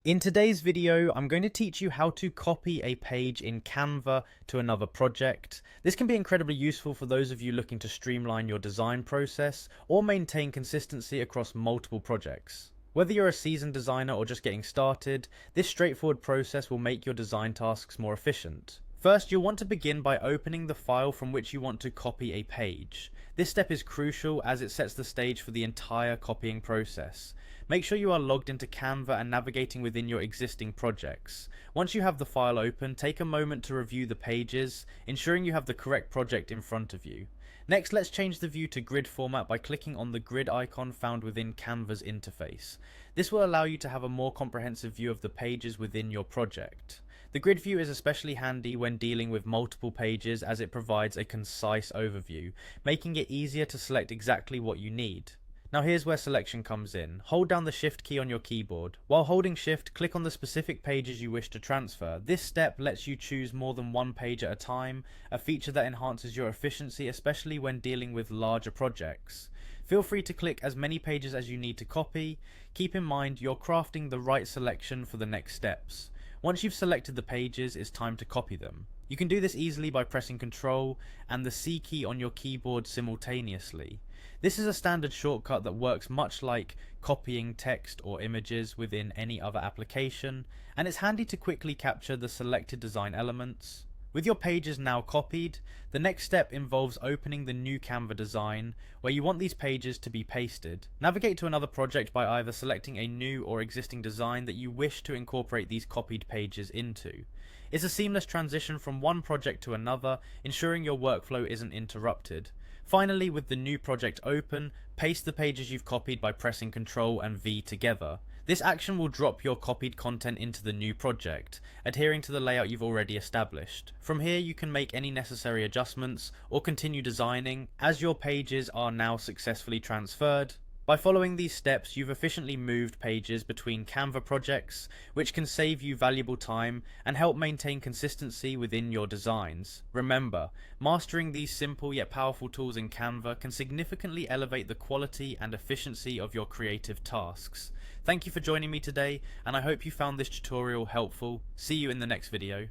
In today's video, I'm going to teach you how to copy a page in Canva to another project. This can be incredibly useful for those of you looking to streamline your design process or maintain consistency across multiple projects. Whether you're a seasoned designer or just getting started, this straightforward process will make your design tasks more efficient. First, you'll want to begin by opening the file from which you want to copy a page. This step is crucial as it sets the stage for the entire copying process. Make sure you are logged into Canva and navigating within your existing projects. Once you have the file open, take a moment to review the pages, ensuring you have the correct project in front of you. Next, let's change the view to grid format by clicking on the grid icon found within Canva's interface. This will allow you to have a more comprehensive view of the pages within your project. The grid view is especially handy when dealing with multiple pages as it provides a concise overview, making it easier to select exactly what you need. Now here's where selection comes in. Hold down the Shift key on your keyboard. While holding Shift, click on the specific pages you wish to transfer. This step lets you choose more than one page at a time, a feature that enhances your efficiency, especially when dealing with larger projects. Feel free to click as many pages as you need to copy. Keep in mind you're crafting the right selection for the next steps. Once you've selected the pages, it's time to copy them. You can do this easily by pressing Ctrl and the C key on your keyboard simultaneously. This is a standard shortcut that works much like copying text or images within any other application, and it's handy to quickly capture the selected design elements. With your pages now copied, the next step involves opening the new Canva design, where you want these pages to be pasted. Navigate to another project by either selecting a new or existing design that you wish to incorporate these copied pages into. It's a seamless transition from one project to another, ensuring your workflow isn't interrupted. Finally, with the new project open, paste the pages you've copied by pressing Ctrl and V together. This action will drop your copied content into the new project, adhering to the layout you've already established. From here you can make any necessary adjustments or continue designing as your pages are now successfully transferred. By following these steps, you've efficiently moved pages between Canva projects, which can save you valuable time and help maintain consistency within your designs. Remember, mastering these simple yet powerful tools in Canva can significantly elevate the quality and efficiency of your creative tasks. Thank you for joining me today, and I hope you found this tutorial helpful. See you in the next video.